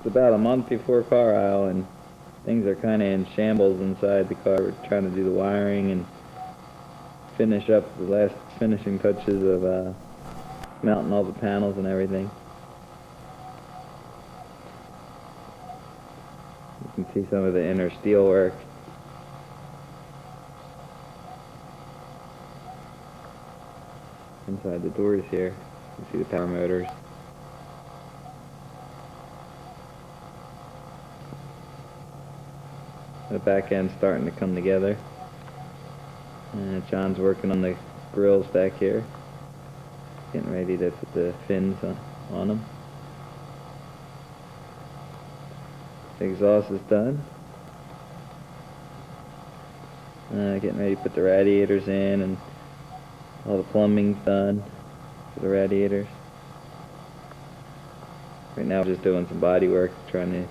It's about a month before Carlisle, and things are kind of in shambles inside the car. We're trying to do the wiring and finish up the last finishing touches of mounting all the panels and everything. You can see some of the inner steel work. Inside the doors here, you see the power motors. The back end's starting to come together. And John's working on the grills back here, getting ready to put the fins on them. The exhaust is done. Getting ready to put the radiators in, and all the plumbing's done for the radiators. Right now we're just doing some body work, trying to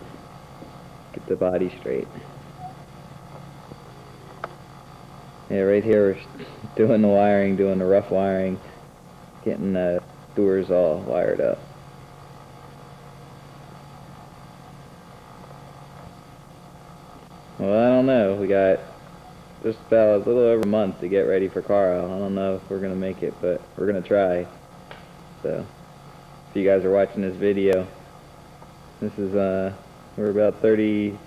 get the body straight. Yeah, right here we're doing the wiring, doing the rough wiring, getting the doors all wired up. Well, I don't know. We got just about a little over a month to get ready for Carlisle. I don't know if we're going to make it, but we're going to try. So, if you guys are watching this video, this is, we're about 30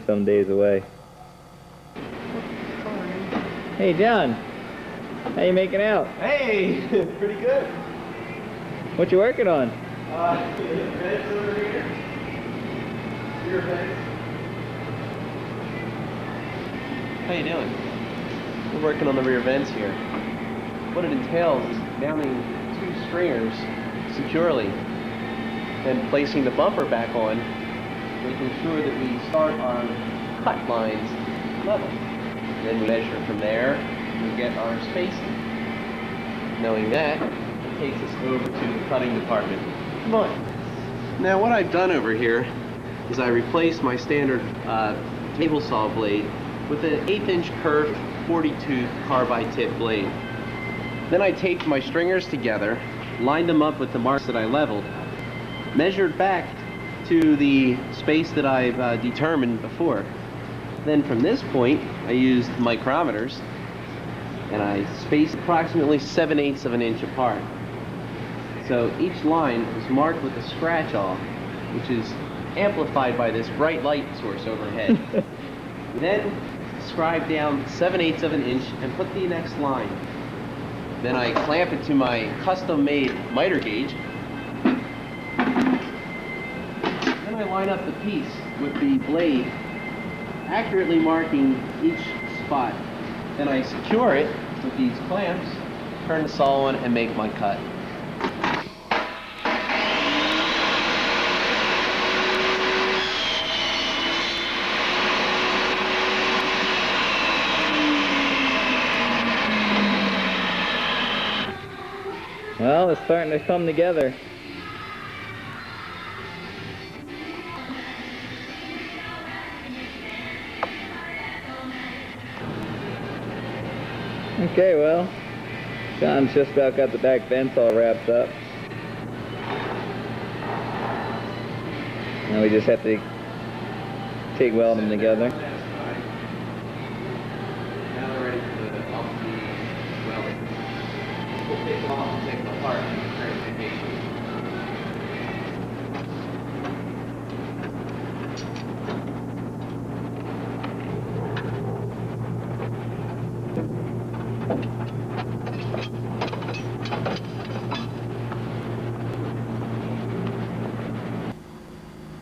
some days away. Hey, John. How you making out? Hey, pretty good. What you working on? Vents over here. Rear vents. How you doing? We're working on the rear vents here. What it entails is mounting 2 stringers securely, then placing the bumper back on, making sure that we start our cut lines level. Then we measure from there, we get our spacing. Knowing that, it takes us over to the cutting department. Come on. Now what I've done over here is I replaced my standard table saw blade with an 1/8" curved 40-tooth carbide tip blade. Then I taped my stringers together, lined them up with the marks that I leveled, measured back to the space that I've determined before. Then from this point, I used micrometers, and I spaced approximately 7/8 of an inch apart. So each line was marked with a scratch-all, which is amplified by this bright light source overhead. Then scribe down 7/8 of an inch and put the next line. Then I clamp it to my custom-made miter gauge. Then I line up the piece with the blade, accurately marking each spot. Then I secure it with these clamps, turn the saw on, and make my cut. Well, it's starting to come together. Okay, well, John's just about got the back vents all wrapped up. Now we just have to TIG weld them together. Now we're ready for the welding. We'll take them off and take them apart and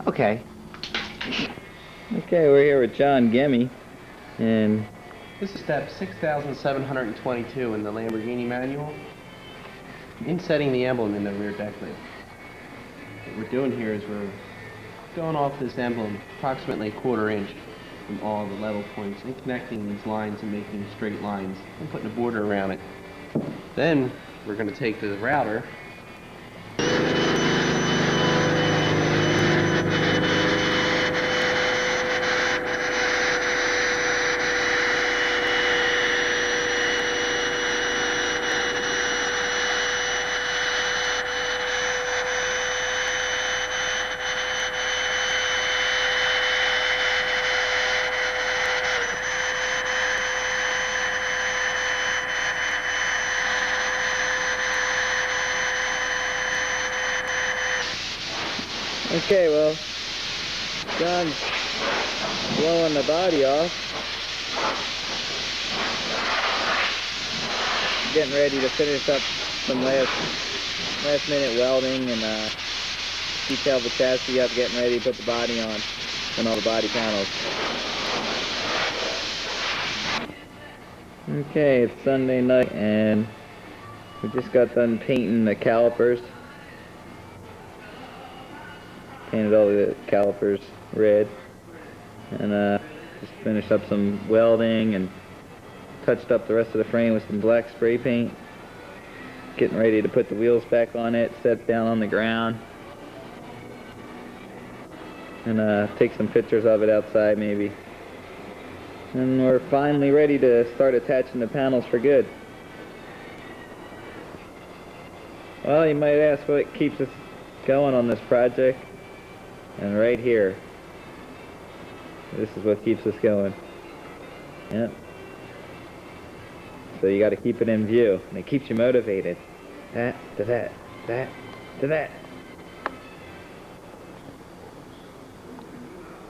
Okay. Okay, we're here with John Gemme, and this is step 6722 in the Lamborghini manual. Insetting the emblem in the rear deck lid. What we're doing here is we're going off this emblem approximately 1/4 inch from all the level points and connecting these lines and making straight lines and putting a border around it. Then we're going to take the router . Okay, well, John's blowing the body off. Getting ready to finish up some last minute welding and detail the chassis up, getting ready to put the body on and all the body panels. Okay, it's Sunday night and we just got done painting the calipers. Painted all the calipers red and just finished up some welding and touched up the rest of the frame with some black spray paint. Getting ready to put the wheels back on it, set down on the ground, and take some pictures of it outside maybe. And we're finally ready to start attaching the panels for good. Well, you might ask what keeps us going on this project. And right here, this is what keeps us going. Yep. So you got to keep it in view, and it keeps you motivated. That to that, that to that.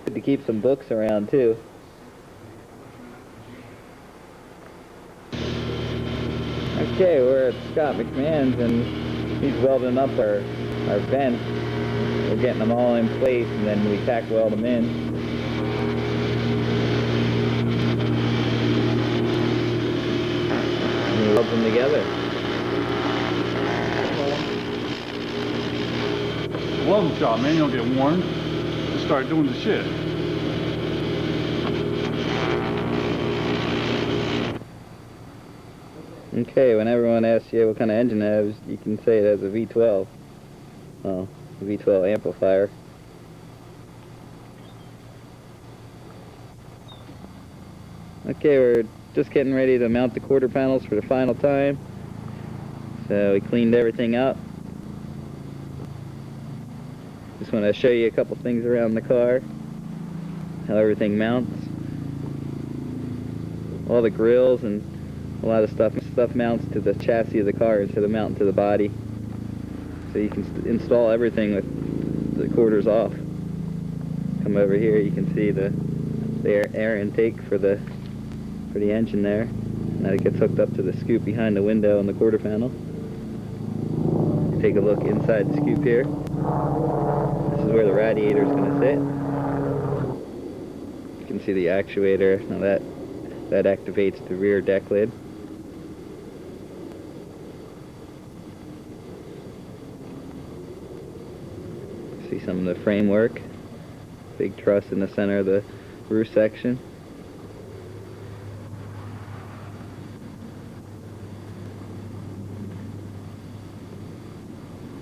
Good to keep some books around too. Okay, we're at Scott McMahon's and he's welding up our vents. We're getting them all in place and then we tack weld them in. And we weld them together. Welding shop, man, you don't get warm. Just start doing the shit. Okay, when everyone asks you what kind of engine it has, you can say it has a V12. Oh, a V12 amplifier. Okay, we're just getting ready to mount the quarter panels for the final time. So we cleaned everything up. Just want to show you a couple things around the car. How everything mounts. All the grills and a lot of stuff mounts to the chassis of the car instead of mounting to the body. So you can install everything with the quarters off. Come over here, you can see the air intake for the engine there. Now it gets hooked up to the scoop behind the window on the quarter panel. Take a look inside the scoop here. This is where the radiator is going to sit. You can see the actuator. Now that activates the rear deck lid. See some of the framework. Big truss in the center of the roof section.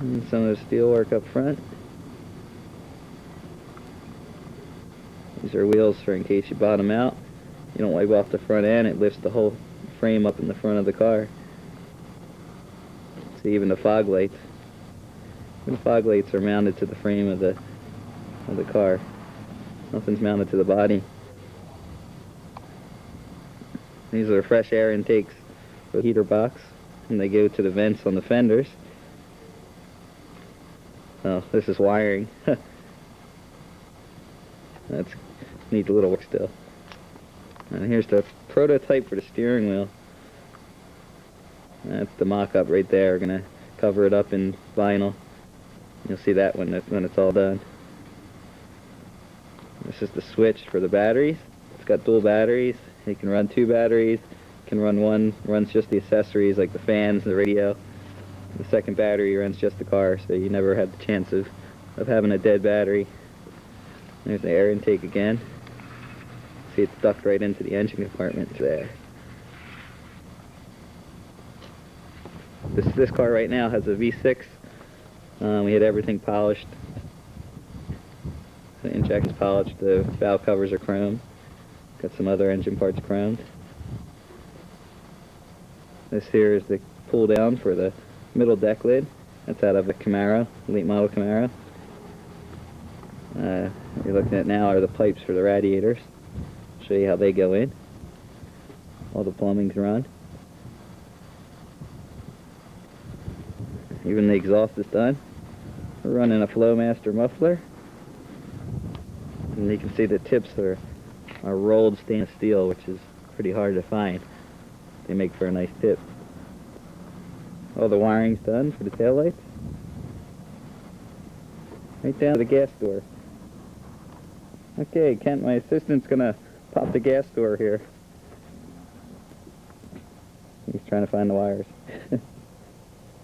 And some of the steel work up front. These are wheels for in case you bottom out. You don't wipe off the front end, it lifts the whole frame up in the front of the car. See, even the fog lights. Even the fog lights are mounted to the frame of the car. Nothing's mounted to the body. These are fresh air intakes for the heater box, and they go to the vents on the fenders. Oh, this is wiring. That's neat little work still. And here's the prototype for the steering wheel. That's the mock-up right there. We're gonna cover it up in vinyl. You'll see that when it's all done. This is the switch for the batteries. It's got dual batteries. You can run 2 batteries. You can run one, runs just the accessories like the fans, the radio. The second battery runs just the car, so you never had the chance of having a dead battery. There's the air intake again. See, it's ducked right into the engine compartment there. This car right now has a V6. We had everything polished. The injector's polished. The valve covers are chromed. Got some other engine parts chromed. This here is the pull down for the middle deck lid. That's out of a Camaro, late model Camaro. What you're looking at now are the pipes for the radiators. Show you how they go in. All the plumbing's run. Even the exhaust is done. We're running a Flowmaster muffler. And you can see the tips are rolled stainless steel, which is pretty hard to find. They make for a nice tip. Oh, the wiring's done for the taillights. Right down to the gas door. Okay, Kent, my assistant's gonna pop the gas door here. He's trying to find the wires.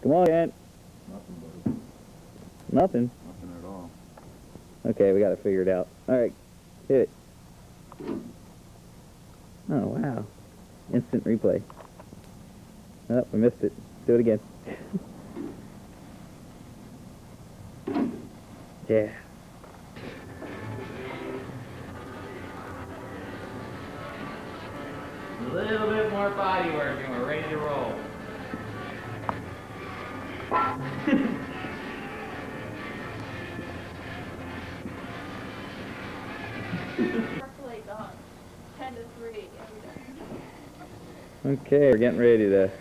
Come on, Kent. Nothing, buddy. Nothing? Nothing at all. Okay, we got to figure it out. Alright, hit it. Oh, wow. Instant replay. Oh, we missed it. Do it again. Yeah. A little bit more body work and we're ready to roll. Like 10 to 3 every day. Okay, we're getting ready to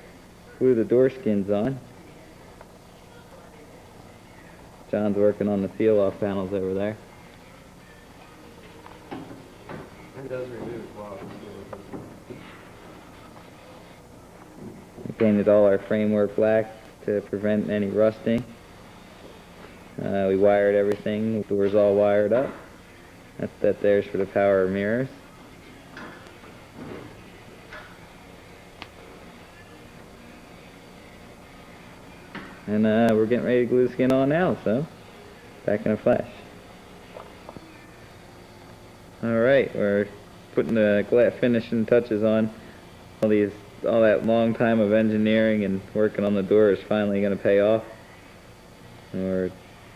glue the door skins on. John's working on the seal-off panels over there. It does remove well. We painted all our framework black to prevent any rusting. We wired everything. The door's all wired up. That there's for the power mirrors. And we're getting ready to glue the skin on now, so back in a flash. Alright, we're putting the glass finishing touches on. All that long time of engineering and working on the door is finally going to pay off. And we're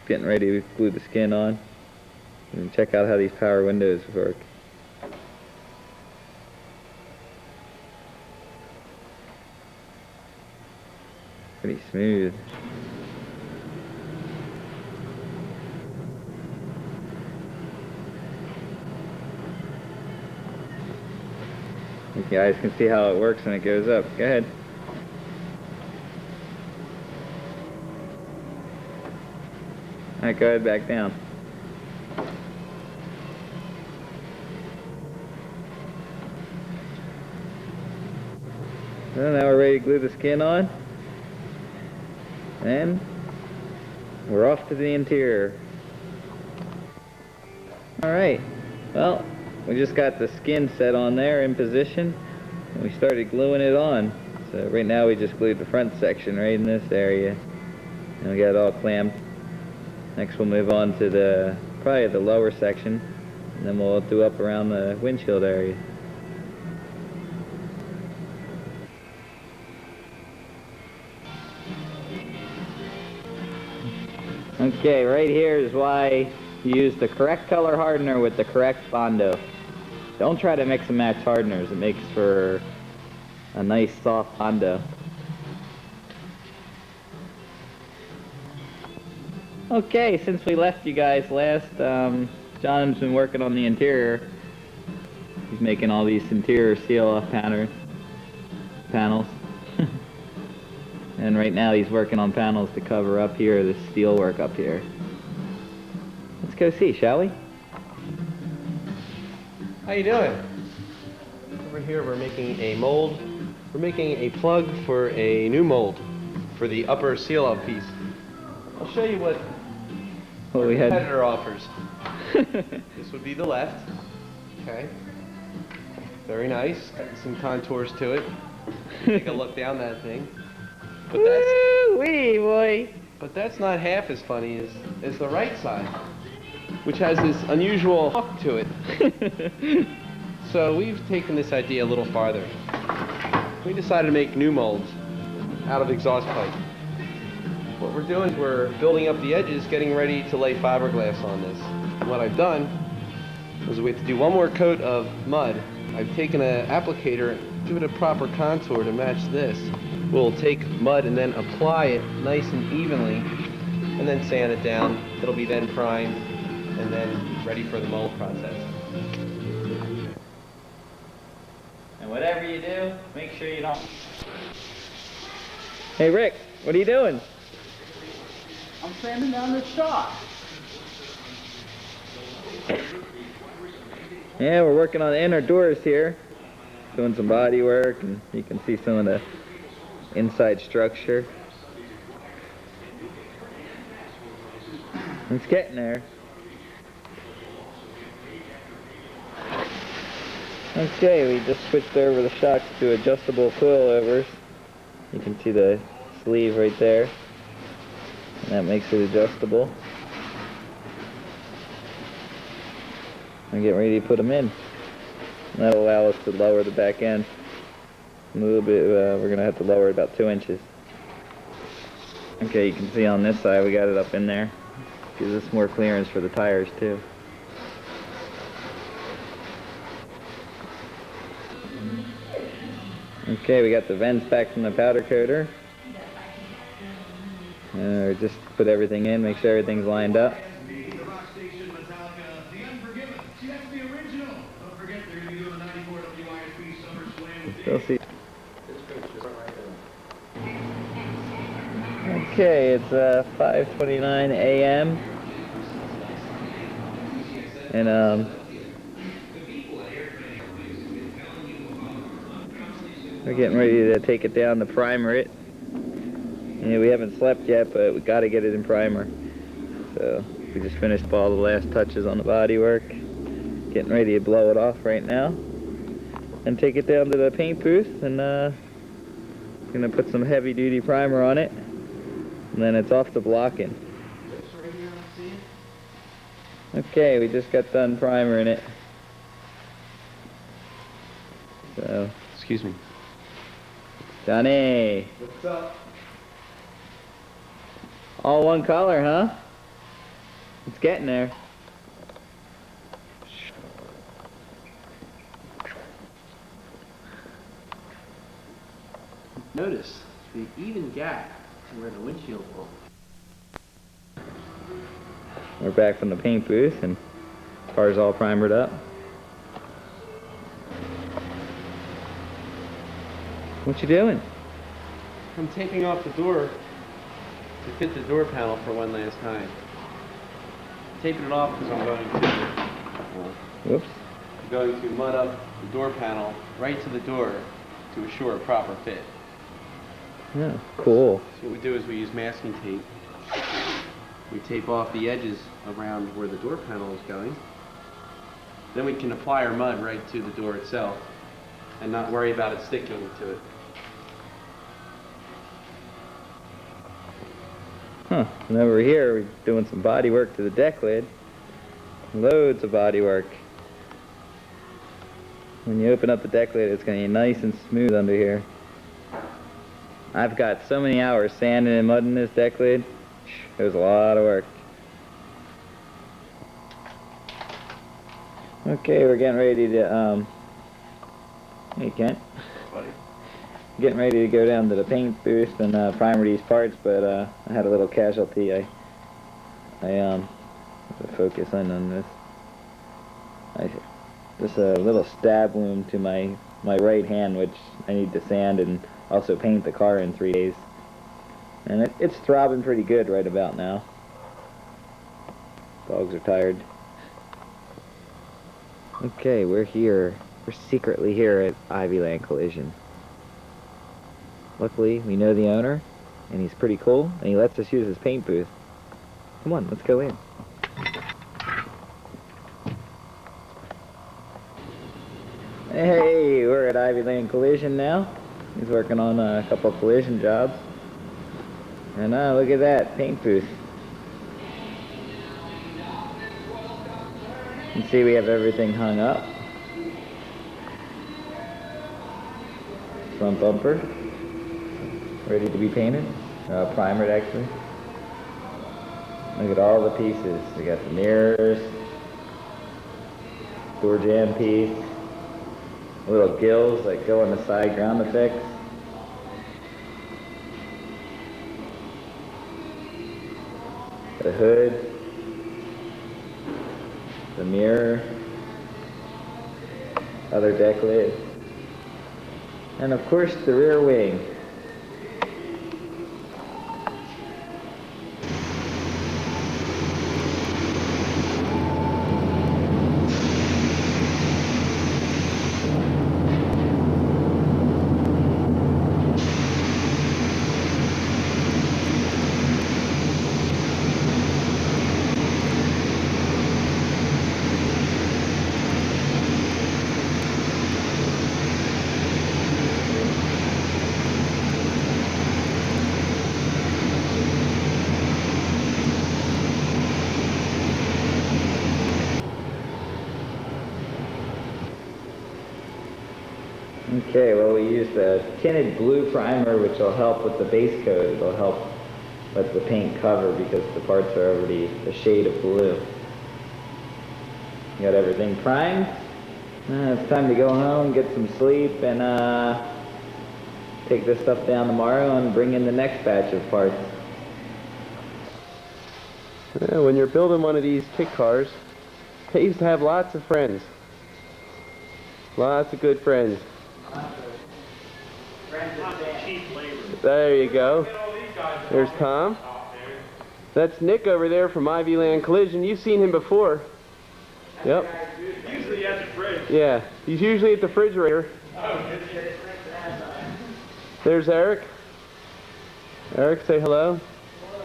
getting ready to glue the skin on. And check out how these power windows work. Pretty smooth. You guys can see how it works when it goes up. Go ahead. Alright, go ahead back down. So now we're ready to glue the skin on. And we're off to the interior. Alright, well, we just got the skin set on there in position, and we started gluing it on. So right now we just glued the front section right in this area, and we got it all clamped. Next we'll move on to probably the lower section, and then we'll do up around the windshield area. Okay, right here is why you use the correct color hardener with the correct Bondo. Don't try to mix and match hardeners. It makes for a nice soft Bondo. Okay, since we left you guys last, John's been working on the interior. He's making all these interior seal-off panels. And right now he's working on panels to cover up here, the steel work up here. Let's go see, shall we? How you doing? Over here we're making a mold. We're making a plug for a new mold for the upper seal-off piece. I'll show you what our competitor offers. This would be the left. Okay. Very nice. Got some contours to it. Take a look down that thing. But wee boy. But that's not half as funny as the right side, which has this unusual hook to it. So we've taken this idea a little farther. We decided to make new molds out of exhaust pipe. What we're doing is we're building up the edges, getting ready to lay fiberglass on this. And what I've done is we have to do one more coat of mud. I've taken an applicator, give it a proper contour to match this. We'll take mud and then apply it nice and evenly, and then sand it down. It'll be then primed and then ready for the mold process. And whatever you do, make sure you don't... Hey Rick, what are you doing? I'm sanding down this shot. Yeah, we're working on the inner doors here. Doing some body work, and you can see some of the inside structure. It's getting there. Okay, we just switched over the shocks to adjustable coilovers. You can see the sleeve right there. And that makes it adjustable. I'm getting ready to put them in. And that'll allow us to lower the back end a little bit. We're going to have to lower it about 2 inches. Okay, you can see on this side we got it up in there. Gives us more clearance for the tires too. Okay, we got the vents back from the powder coater. Just put everything in, make sure everything's lined up. Still see. Okay, it's 5:29 a.m. and we're getting ready to take it down to primer it. Yeah, we haven't slept yet, but we got to get it in primer. So we just finished up all the last touches on the body work. Getting ready to blow it off right now and take it down to the paint booth, and gonna put some heavy duty primer on it, and then it's off to blocking. Okay, we just got done primering it. So, Excuse me. Johnny. What's up? All one color, huh? It's getting there. Notice the even gap to where the windshield will. We're back from the paint booth, and the car's all primered up. What you doing? I'm taking off the door to fit the door panel for one last time. Taping it off because I'm Whoops. going to mud up the door panel right to the door to assure a proper fit. Yeah, cool. So what we do is we use masking tape. We tape off the edges around where the door panel is going. Then we can apply our mud right to the door itself and not worry about it sticking to it. Huh. And over here, we're doing some body work to the Decklid. Loads of body work. When you open up the Decklid, it's going to be nice and smooth under here. I've got so many hours sanding and mudding this Decklid. It was a lot of work. Okay, we're getting ready to, hey Kent. Buddy. Getting ready to go down to the paint booth and primer these parts, but I had a little casualty. I have to focus on this. Just a little stab wound to my right hand, which I need to sand and also paint the car in 3 days. And it's throbbing pretty good right about now. Dogs are tired. Okay, we're here. We're secretly here at Ivyland Collision. Luckily, we know the owner, and he's pretty cool, and he lets us use his paint booth. Come on, let's go in. Hey, we're at Ivyland Collision now. He's working on a couple of collision jobs. And look at that, paint booth. You can see we have everything hung up. Front bumper, ready to be painted, primered actually. Look at all the pieces. We got the mirrors, door jamb piece, little gills that go on the side ground effects. The hood, the mirror, other Decklid, and of course the rear wing. Okay, well we used a tinted blue primer which will help with the base coat. It'll help let the paint cover because the parts are already a shade of blue. Got everything primed. It's time to go home, get some sleep, and take this stuff down tomorrow and bring in the next batch of parts. Yeah, when you're building one of these kit cars, it pays to have lots of friends. Lots of good friends. There you go. There's Tom. That's Nick over there from Ivy Land Collision. You've seen him before. Yep. Usually at the fridge. Yeah, he's usually at the refrigerator. There's Eric. Eric, say hello.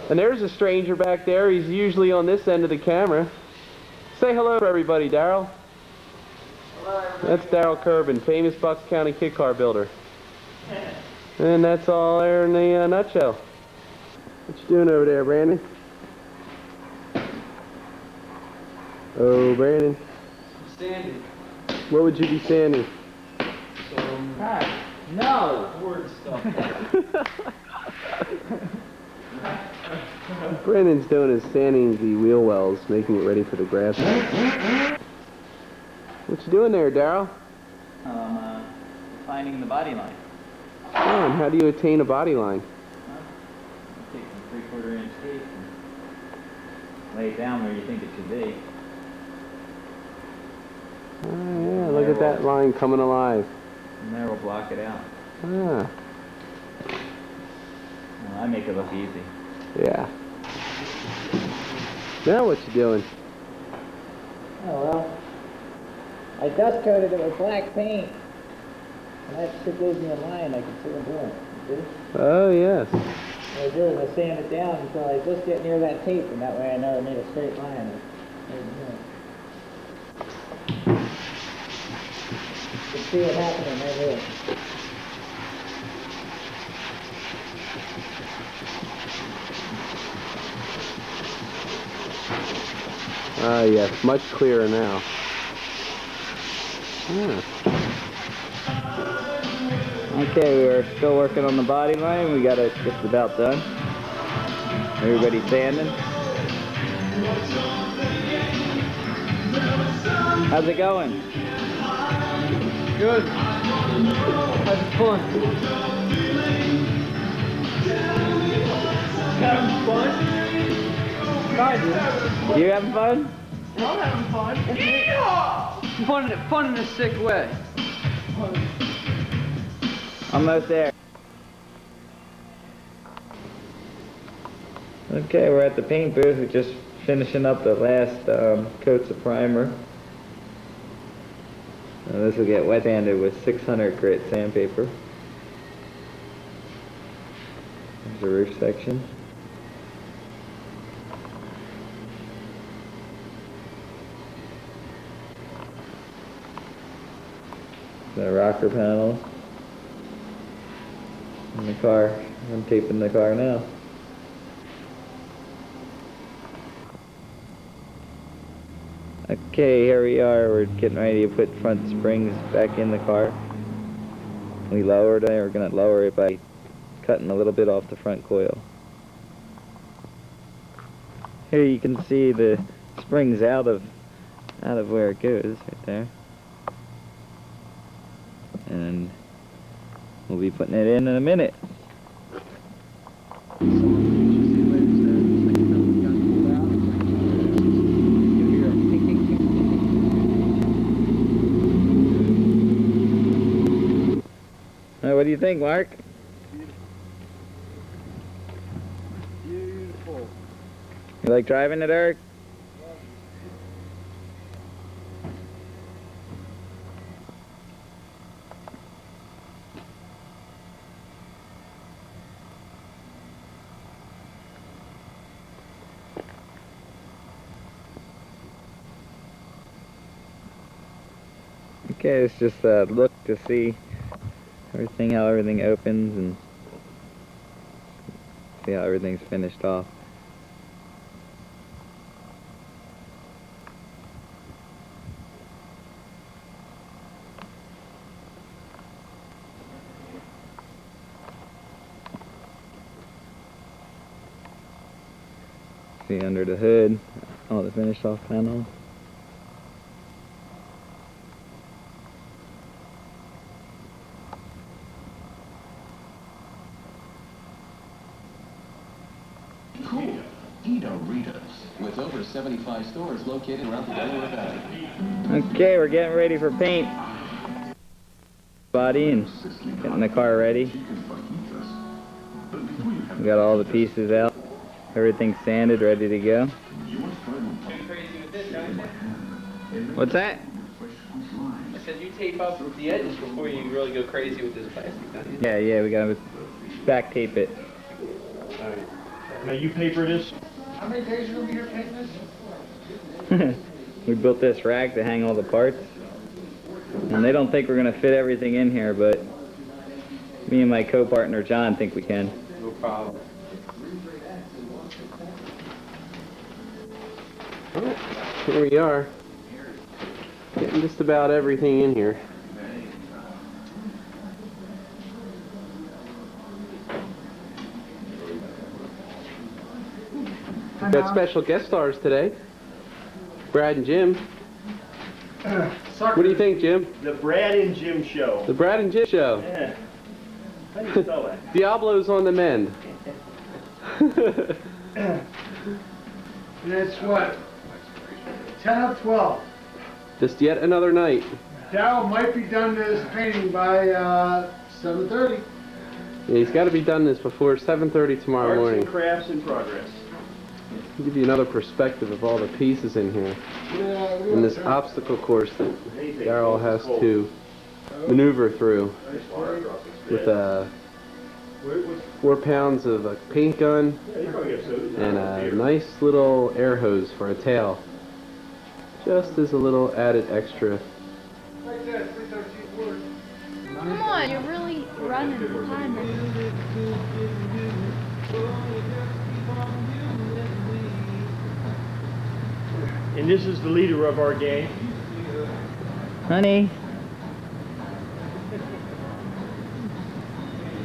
And there's a stranger back there. He's usually on this end of the camera. Say hello to everybody, Daryl. That's Daryl Kerbin, famous Bucks County kit car builder. And that's all there in the nutshell. What you doing over there, Brandon? Oh, Brandon. Sanding. What would you be sanding? No! Word stuff. Brandon's doing is sanding the wheel wells, making it ready for the grass. What you doing there, Daryl? Finding the body line. Oh, and how do you attain a body line? Take some 3/4 inch tape and lay it down where you think it should be. Oh, yeah, look at that line coming alive. And there we'll block it out. Ah, Well, I make it look easy. yeah. Now what you doing? Oh well, I dust coated it with black paint, and that should gives me a line I can see what I'm doing. You see? Oh, yes. What I do is I sand it down until I just get near that tape, and that way I know I made a straight line. You can see it happening right here. Ah, yes, much clearer now. Ah. Okay, we're still working on the body line. We got it just about done. Everybody sanding. How's it going? Good. Having fun. Having fun? Kinda. You having fun? I'm having fun. Yeah! Fun in a sick way. Almost there. Okay, we're at the paint booth. We're just finishing up the last coats of primer. This will get wet sanded with 600 grit sandpaper. There's the roof section. The rocker panels. And the car. I'm taping the car now. Okay, here we are. We're getting ready to put front springs back in the car. We lowered it. We're going to lower it by cutting a little bit off the front coil. Here you can see the springs out of where it goes, right there. And we'll be putting it in a minute. What do you think, Mark? Beautiful. You like driving it, Eric? Okay, it's just a look to see how everything opens and see how everything's finished off. See under the hood, all the finished off panel. Cool. Radiators, with over 75 stores located around the Delaware Valley. Okay, we're getting ready for paint. Body and getting the car ready. We got all the pieces out. Everything's sanded, ready to go. What's that? I said you tape up the edges before you really go crazy with this plastic, don't you? Yeah, we gotta back tape it. Now you paper this? How many days are you going to be here painting this? We built this rack to hang all the parts. And they don't think we're gonna fit everything in here, but me and my co-partner John think we can. No problem. Well, here we are. Getting just about everything in here. We've got special guest stars today. Brad and Jim. What do you think, Jim? The Brad and Jim show. The Brad and Jim show. Yeah. How do you spell that? Diablo's on the mend. And it's what? 10 of 12. Just yet another night. Darryl might be done this painting by 7:30. Yeah, he's got to be done this before 7:30 tomorrow Arts morning. and crafts in progress. I'll give you another perspective of all the pieces in here. In this obstacle course that Darryl has to maneuver through with 4 pounds of a paint gun and a nice little air hose for a tail. Just as a little added extra. Come on, you're really running behind us. And this is the leader of our gang. Honey,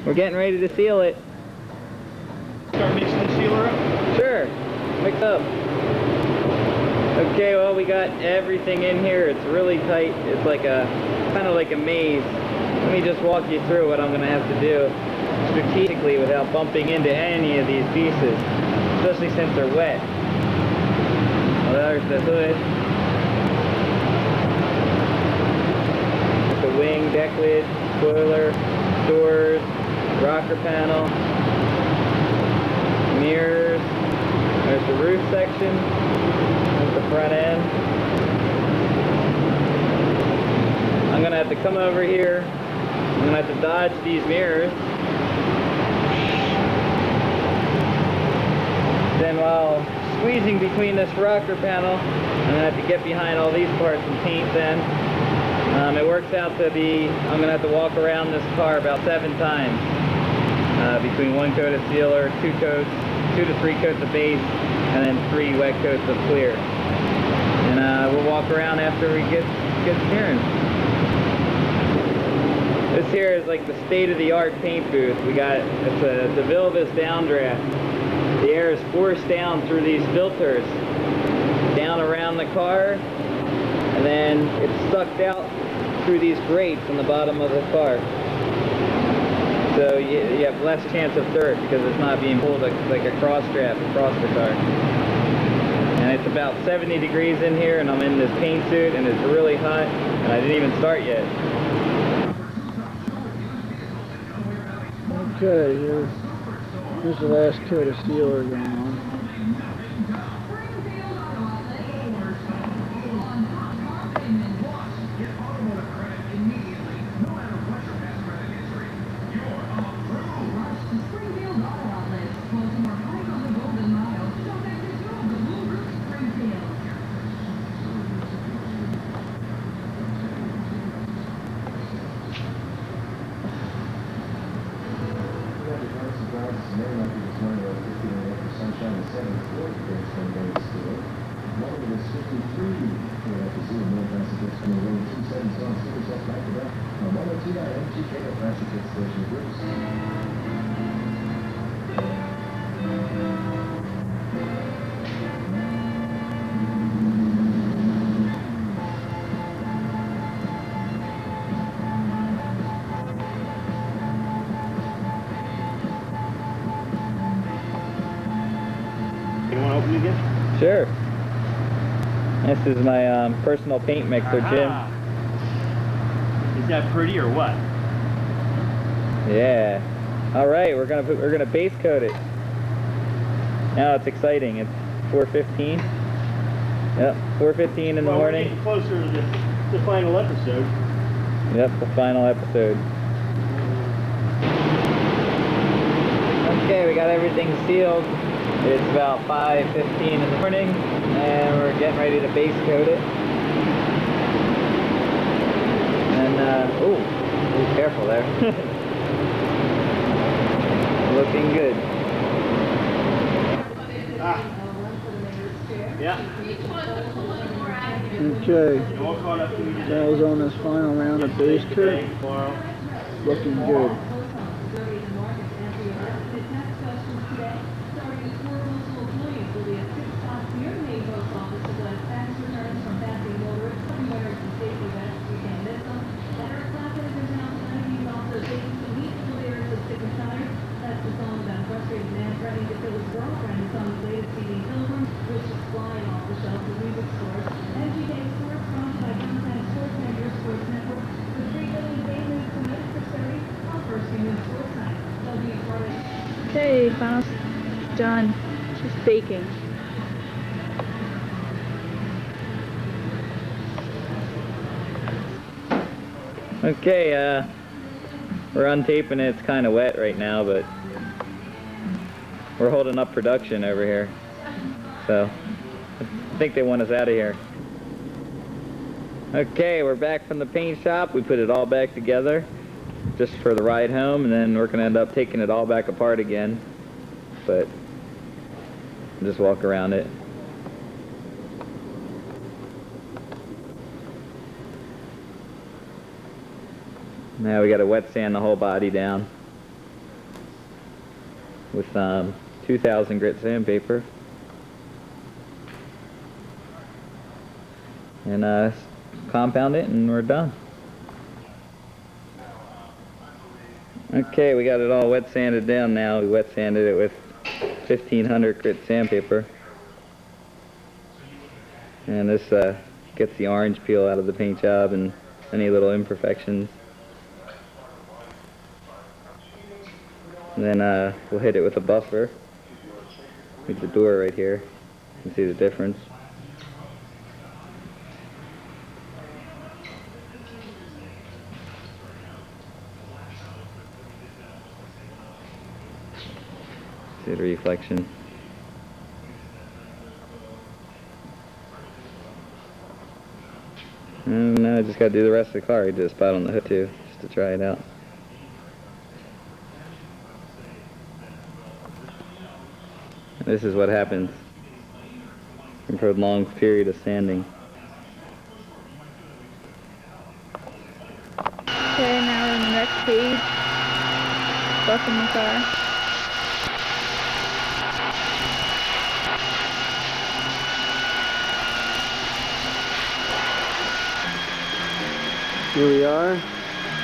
we're getting ready to seal it. Start mixing the sealer up? Sure, mix up. Okay, well we got everything in here. It's really tight. It's like kind of like a maze. Let me just walk you through what I'm going to have to do strategically without bumping into any of these pieces, especially since they're wet. Well, there's the hood. The wing, Decklid, spoiler, doors, rocker panel, mirrors. There's the roof section. There's the front end. I'm gonna have to come over here. I'm gonna have to dodge these mirrors. Then while squeezing between this rocker panel, I'm gonna have to get behind all these parts and paint them. It works out to be, I'm gonna have to walk around this car about 7 times. Between 1 coat of sealer, 2 coats, 2 to 3 coats of base, and then 3 wet coats of clear. And we'll walk around after we get searing. This here is like the state-of-the-art paint booth. It's a DeVilbiss downdraft. The air is forced down through these filters, down around the car, and then it's sucked out through these grates on the bottom of the car. So you have less chance of dirt because it's not being pulled like a cross draft across the car. And it's about 70 degrees in here, and I'm in this paint suit, and it's really hot, and I didn't even start yet. Okay, here's the last coat of sealer going on. again? Sure. This is my personal paint mixer, Jim. Is that pretty or what? Yeah. All right, we're gonna base coat it. Now it's exciting. It's 4:15. Yep, 4:15 in the We're morning. getting closer to the final episode. Yep, the final episode. Okay, we got everything sealed. It's about 5:15 in the morning, and we're getting ready to base coat it. And ooh, careful there. Looking good. Yeah. Okay, All caught up to me today. that was on this final round of base coat. Tomorrow. Looking good. Okay, final done. Just baking. Okay, we're untaping it. It's kind of wet right now, but we're holding up production over here. So, I think they want us out of here. Okay, we're back from the paint shop. We put it all back together just for the ride home, and then we're going to end up taking it all back apart again. But, just walk around it. Now we got to wet sand the whole body down with 2000 grit sandpaper, and compound it, and we're done. Okay, we got it all wet sanded down now. We wet sanded it with 1500 grit sandpaper, and this gets the orange peel out of the paint job and any little imperfections. And then we'll hit it with a buffer. With the door right here. You can see the difference. See the reflection. And now I just got to do the rest of the car. I did a spot on the hood too, just to try it out. This is what happens from a prolonged period of sanding. Okay, now we're on the next page. Buffing the car. Here we are,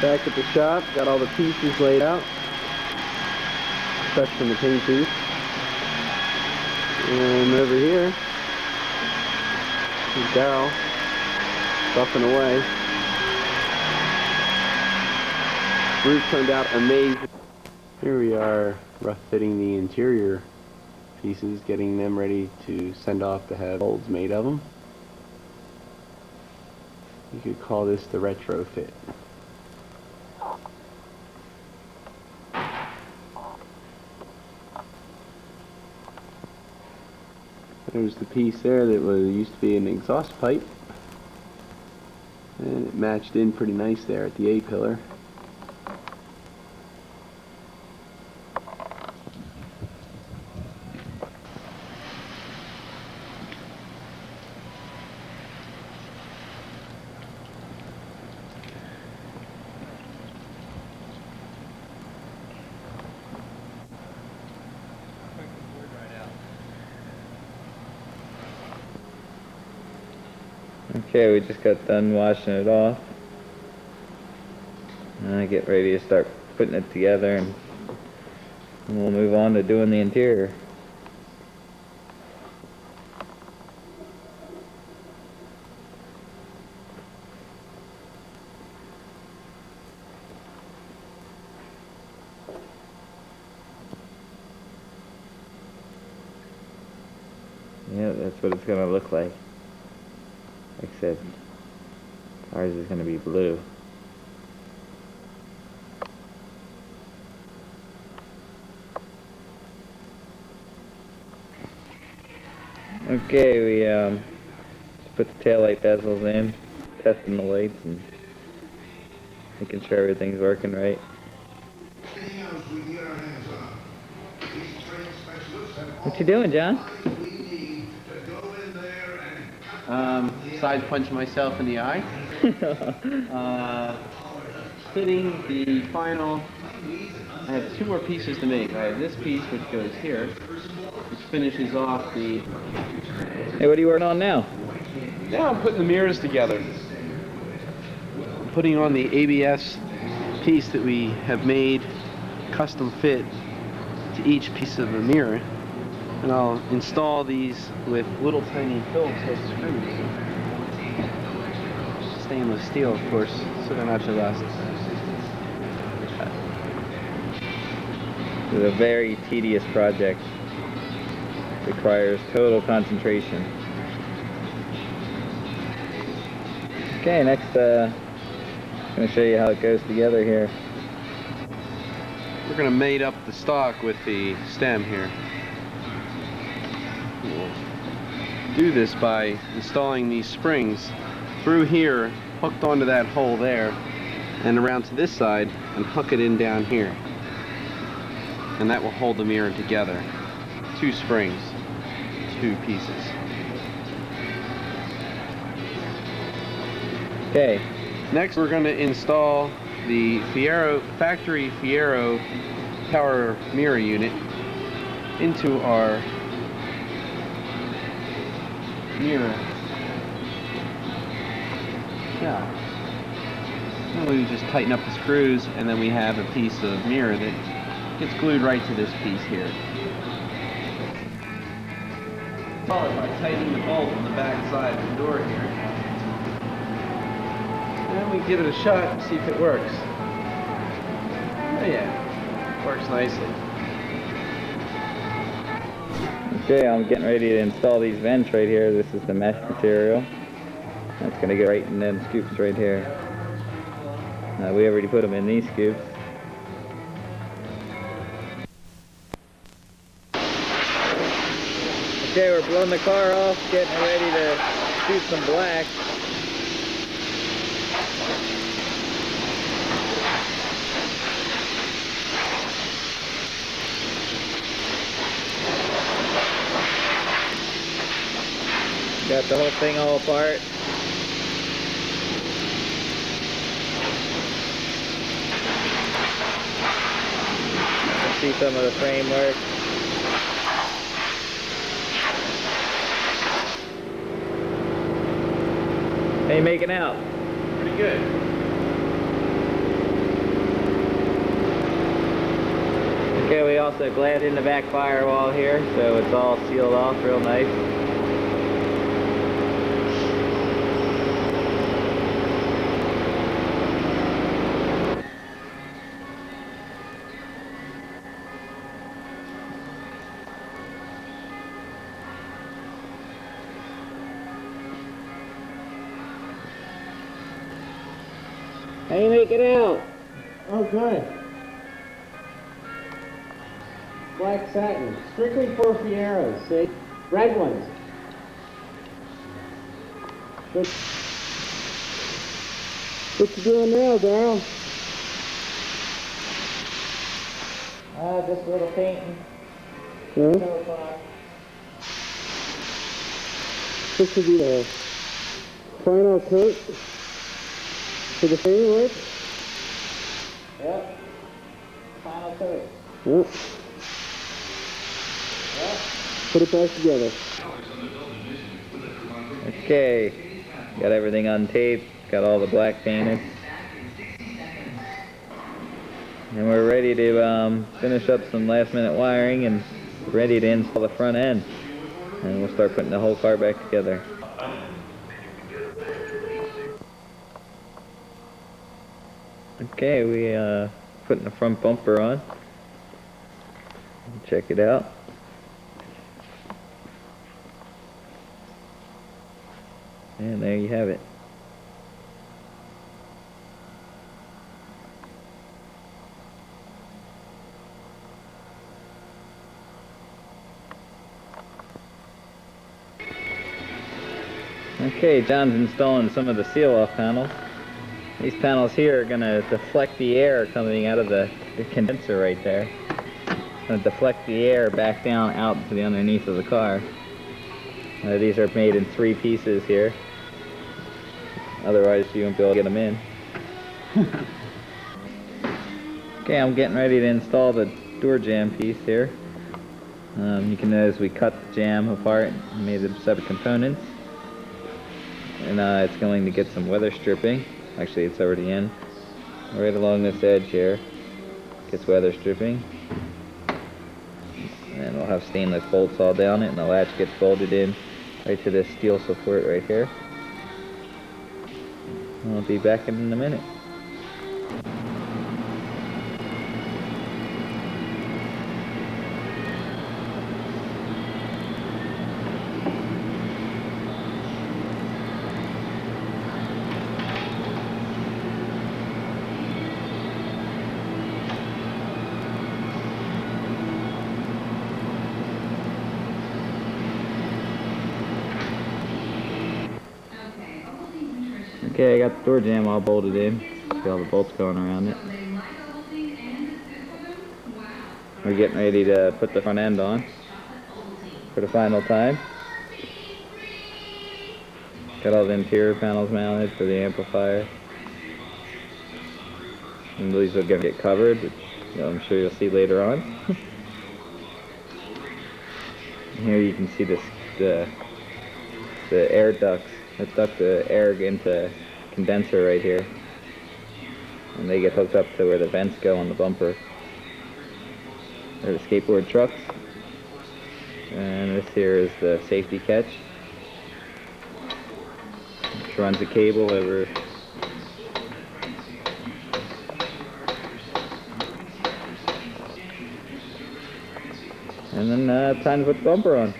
back at the shop. Got all the pieces laid out, fresh from the paint booth. And over here, is Daryl buffing away. Roof turned out amazing. Here we are, rough fitting the interior pieces, getting them ready to send off to have molds made of them. You could call this the retrofit. There's the piece there that used to be an exhaust pipe, and it matched in pretty nice there at the A-pillar. Okay, we just got done washing it off. And I get ready to start putting it together, and we'll move on to doing the interior. Yeah, that's what it's gonna look like. Except ours is gonna be blue. Okay, we just put the taillight bezels in, testing the lights and making sure everything's working right. What you doing, John? Side punch myself in the eye. Fitting the final. I have 2 more pieces to make. I have this piece which goes here, which finishes off the. Hey, what are you working on now? Now I'm putting the mirrors together. I'm putting on the ABS piece that we have made custom fit to each piece of the mirror. And I'll install these with little tiny Phillips head screws. Stainless steel, of course, so they're not to rust. This is a very tedious project. Requires total concentration. Okay, next I'm going to show you how it goes together here. We're going to mate up the stock with the stem here. We'll do this by installing these springs through here, hooked onto that hole there, and around to this side, and hook it in down here. And that will hold the mirror together. 2 springs, 2 pieces. Okay. Next, we're going to install the factory Fiero power mirror unit into our mirror. Yeah. And we just tighten up the screws, and then we have a piece of mirror that gets glued right to this piece here. Followed by tightening the bolt on the back side of the door here. And we give it a shot and see if it works. Oh yeah, works nicely. Okay, I'm getting ready to install these vents right here. This is the mesh material. That's going to go right in them scoops right here. We already put them in these scoops. Okay, we're blowing the car off, getting ready to shoot some black. Got the whole thing all apart. See some of the framework. How you making out? Pretty good. Okay, we also glassed in the back firewall here, so it's all sealed off real nice. How you making out? Oh, good. Black satin, strictly for Fieros, see? Red ones. Good. What you doing now, Darryl? Just a little painting. Yeah? 2 o'clock. This should be the final coat for the framework. Yep. Final coat. Yep. Yep. Put it back together. Okay, got everything untaped, got all the black painted. And we're ready to finish up some last minute wiring and ready to install the front end. And we'll start putting the whole car back together. Okay, we putting the front bumper on. Check it out. there you have it. Okay, John's installing some of the seal-off panels. These panels here are going to deflect the air coming out of the condenser right there. Going to deflect the air back down out to the underneath of the car. These are made in 3 pieces here. Otherwise you won't be able to get them in. Okay, I'm getting ready to install the door jamb piece here. You can notice we cut the jamb apart and made them separate components. And it's going to get some weather stripping. Actually, it's already in. Right along this edge here. Gets weather stripping. And we'll have stainless bolts all down it, and the latch gets bolted in right to this steel support right here. I'll be back in a minute. Okay, I got the door jamb all bolted in. See all the bolts going around it. We're getting ready to put the front end on for the final time. Got all the interior panels mounted for the amplifier. And these are going to get covered, which I'm sure you'll see later on. Here you can see this, the air ducts that duct the air into condenser right here, and they get hooked up to where the vents go on the bumper. They're the skateboard trucks, and this here is the safety catch, which runs a cable over. And then time to put the bumper on.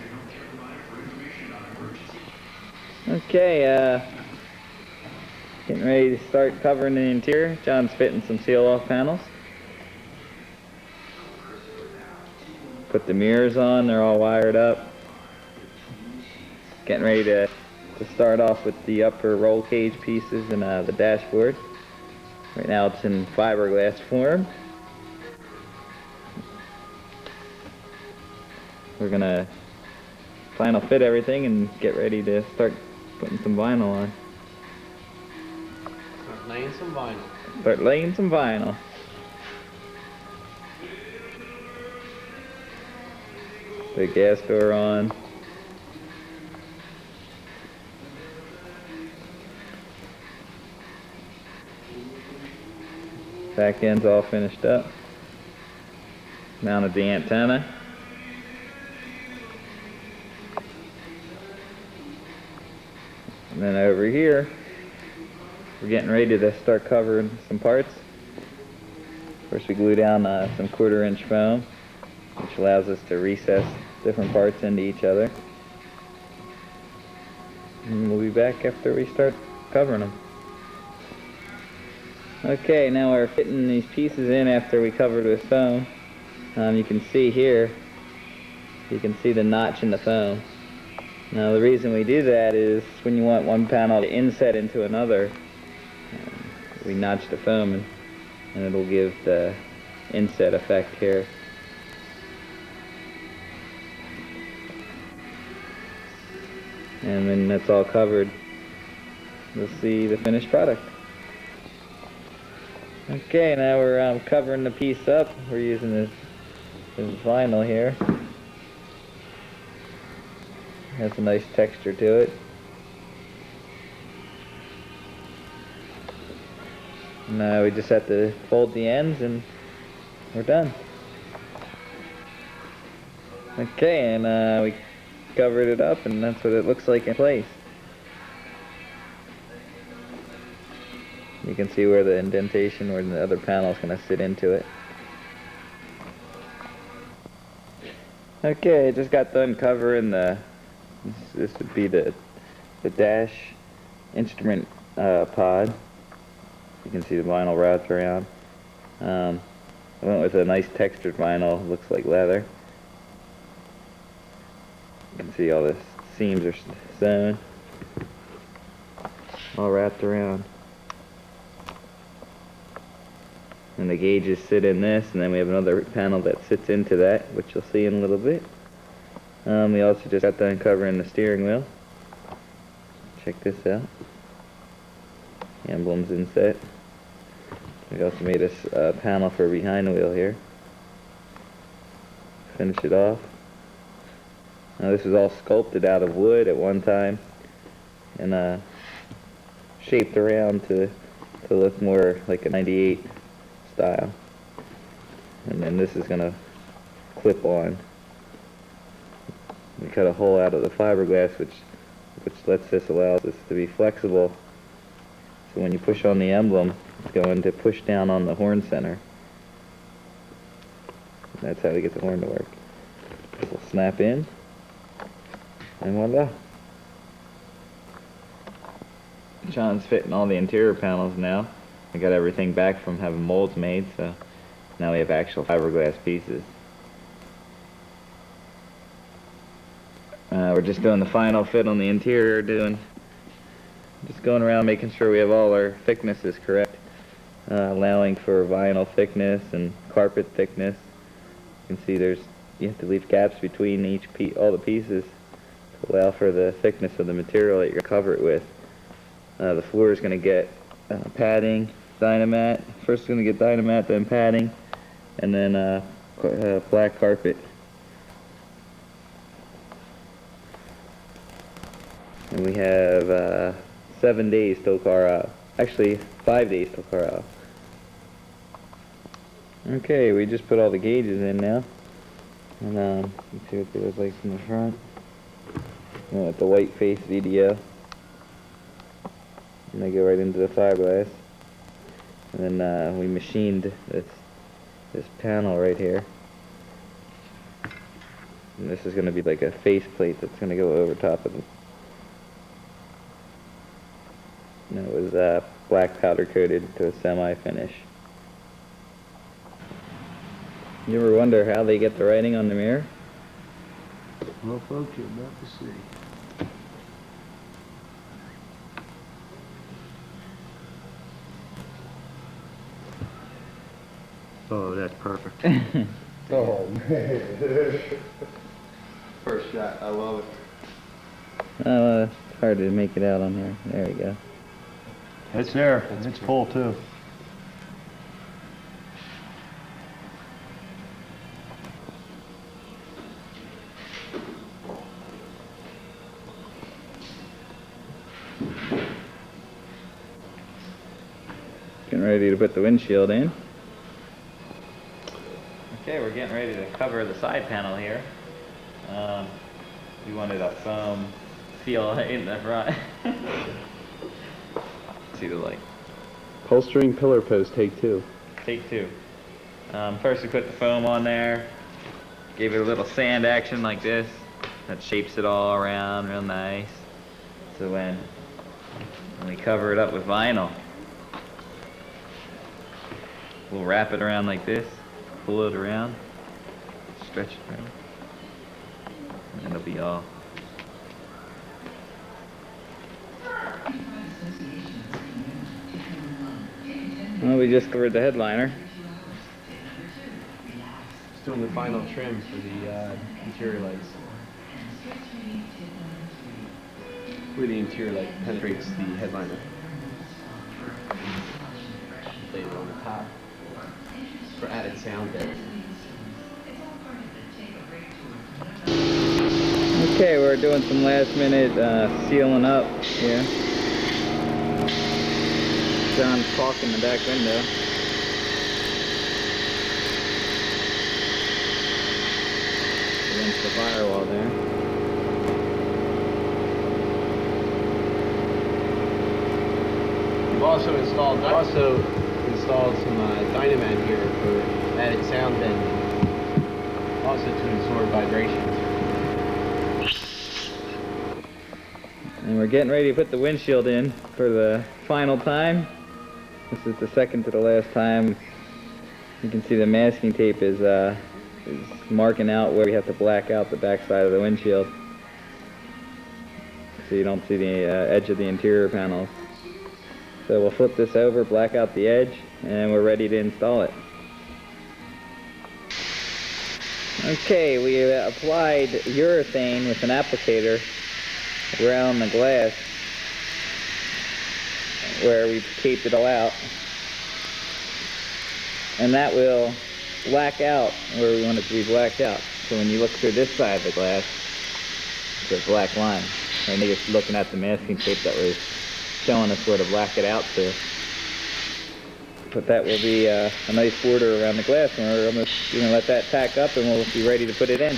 Okay, getting ready to start covering the interior. John's fitting some seal-off panels. Put the mirrors on, they're all wired up. Getting ready to start off with the upper roll cage pieces and the dashboard. Right now it's in fiberglass form. We're gonna final fit everything and get ready to start putting some vinyl on. Start laying some vinyl. Start laying some vinyl. The gas door on. Back end's all finished up. Mounted the antenna. And then over here, we're getting ready to start covering some parts. First we glue down some 1/4-inch foam, which allows us to recess different parts into each other. And we'll be back after we start covering them. Okay, now we're fitting these pieces in after we covered with foam. You can see here, you can see the notch in the foam. Now the reason we do that is when you want one panel to inset into another, we notch the foam and it'll give the inset effect here. And when that's all covered, you'll see the finished product. Okay, now we're covering the piece up. We're using this vinyl here. Has a nice texture to it. Now we just have to fold the ends and we're done. Okay, and we covered it up and that's what it looks like in place. You can see where the indentation where the other panel is going to sit into it. Okay, I just got done covering this would be the dash instrument pod. You can see the vinyl wrapped around. I went with a nice textured vinyl, looks like leather. You can see all the seams are sewn, all wrapped around. And the gauges sit in this, and then we have another panel that sits into that, which you'll see in a little bit. We also just got done covering the steering wheel. Check this out. The emblem's inset. We also made a panel for behind the wheel here. Finish it off. Now this was all sculpted out of wood at one time and shaped around to look more like a 98 style. And then this is going to clip on. We cut a hole out of the fiberglass which lets this allow this to be flexible. So when you push on the emblem, it's going to push down on the horn center. That's how we get the horn to work. This will snap in, and voila. John's fitting all the interior panels now. I got everything back from having molds made, so now we have actual fiberglass pieces. We're just doing the final fit on the interior, just going around making sure we have all our thicknesses correct, allowing for vinyl thickness and carpet thickness. You can see you have to leave gaps between all the pieces to allow for the thickness of the material that you're going to cover it with. The floor is going to get padding, Dynamat. First it's going to get Dynamat, then padding, and then black carpet. And we have 7 days till car out. Actually, 5 days till car out. Okay, we just put all the gauges in now. And you can see what they look like from the front. With the white face VDO. And they go right into the fiberglass. And then we machined this panel right here. And this is going to be like a face plate that's going to go over top of it. And it was black powder coated to a semi-finish. You ever wonder how they get the writing on the mirror? Well, folks, you're about to see. Oh, that's perfect. Oh, man. First shot, I love it. It's hard to make it out on here. There we go. It's there. It's full, too. Getting ready to put the windshield in. Okay, we're getting ready to cover the side panel here. We wanted a foam feel in the front. See the light. Upholstering pillar post, take 2. Take 2. First we put the foam on there, gave it a little sand action like this. That shapes it all around real nice. So when we cover it up with vinyl, we'll wrap it around like this, pull it around, stretch it around, and it'll be all. Well, we just covered the headliner. Just doing the final trim for the interior lights. Where the interior light penetrates the headliner. Laid it on the top for added sound there. Okay, we're doing some last minute sealing up here. John's caulking the back window. Against the firewall there. We've also installed some Dynamat here for added sound bending. Also to absorb vibrations. And we're getting ready to put the windshield in for the final time. This is the second to the last time. You can see the masking tape is marking out where we have to black out the back side of the windshield, so you don't see the edge of the interior panels. So we'll flip this over, black out the edge, and we're ready to install it. Okay, we applied urethane with an applicator around the glass where we taped it all out, and that will black out where we want it to be blacked out. So when you look through this side of the glass, it's a black line. I think it's looking at the masking tape that was showing us where to black it out to. But that will be a nice border around the glass, and we're almost going to let that tack up and we'll be ready to put it in.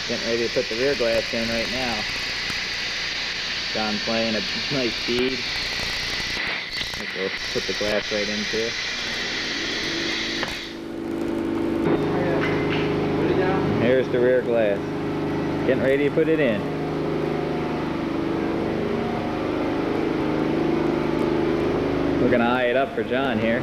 Getting ready to put the rear glass in right now. John's playing a nice bead. I think we'll put the glass right into it. Here's the rear glass. Getting ready to put it in. We're going to eye it up for John here.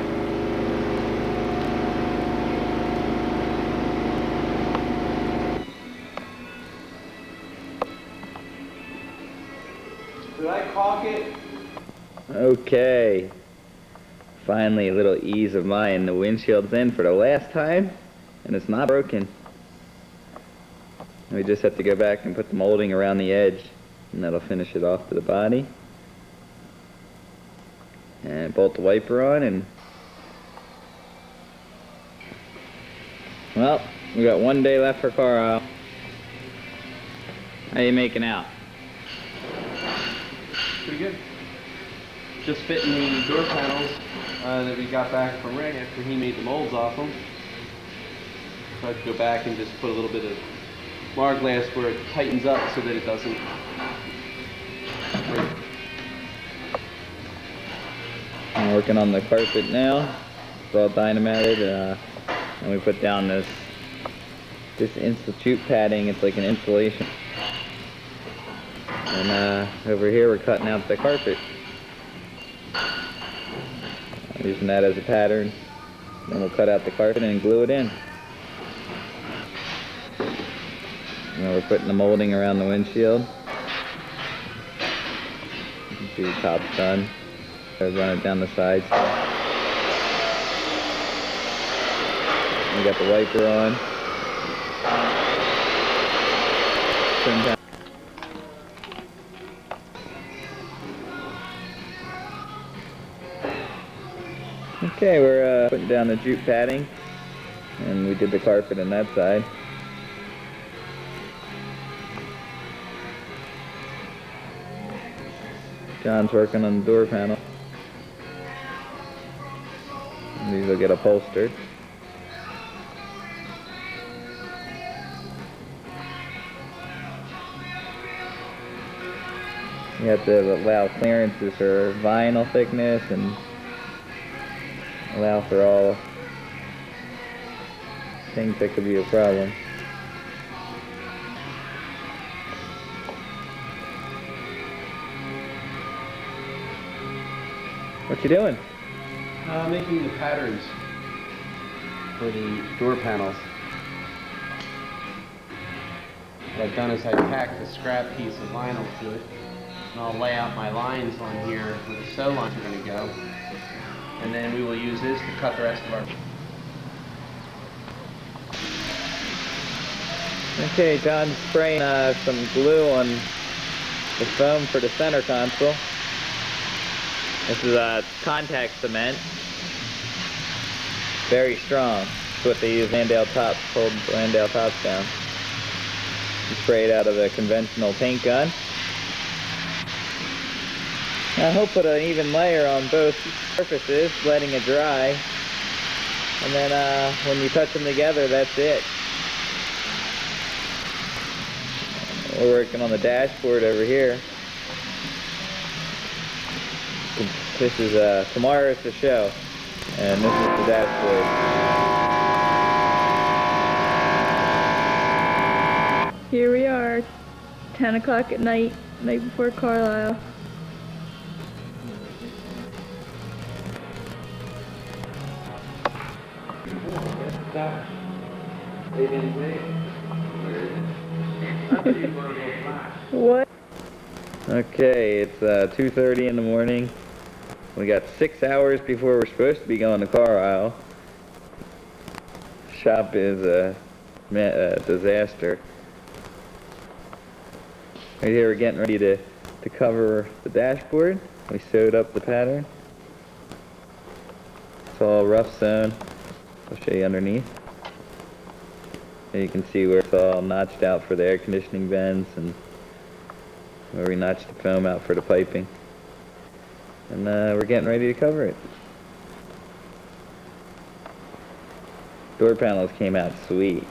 Did I caulk it? Okay. Finally, a little ease of mind. The windshield's in for the last time, and it's not broken. We just have to go back and put the molding around the edge, and that'll finish it off to the body. And bolt the wiper on, and well, we got 1 day left for Carl. How you making out? Pretty good. Just fitting the door panels that we got back from Rick after he made the molds off them. So I have to go back and just put a little bit of Marglass where it tightens up so that it doesn't break. I'm working on the carpet now. It's all dynamited, and we put down this institute padding. It's like an insulation. And over here we're cutting out the carpet. I'm using that as a pattern. Then we'll cut out the carpet and glue it in. And we're putting the molding around the windshield. You can see the top's done. I'll run it down the sides. We got the wiper on. Turn down. Okay, we're putting down the jute padding, and we did the carpet on that side. John's working on the door panel. These will get upholstered. You have to allow clearances for vinyl thickness and allow for all things that could be a problem. What you doing? Making the patterns for the door panels. What I've done is I tacked a scrap piece of vinyl to it, and I'll lay out my lines on here where the sew lines are going to go, and then we will use this to cut the rest of our... Okay, John's spraying some glue on the foam for the center console. This is contact cement. Very strong. It's what they use Landale tops, hold Landale tops down. You spray it out of a conventional paint gun. Now he'll put an even layer on both surfaces, letting it dry. And then when you touch them together, that's it. We're working on the dashboard over here. This is tomorrow's the show, and this is the dashboard. Here we are, 10 o'clock at night before Carlisle. What? Okay, it's 2:30 in the morning. We got 6 hours before we're supposed to be going to Carlisle. Shop is a disaster. Right here we're getting ready to cover the dashboard. We sewed up the pattern. It's all rough sewn. I'll show you underneath. And you can see where it's all notched out for the air conditioning vents and where we notched the foam out for the piping. And we're getting ready to cover it. Door panels came out sweet.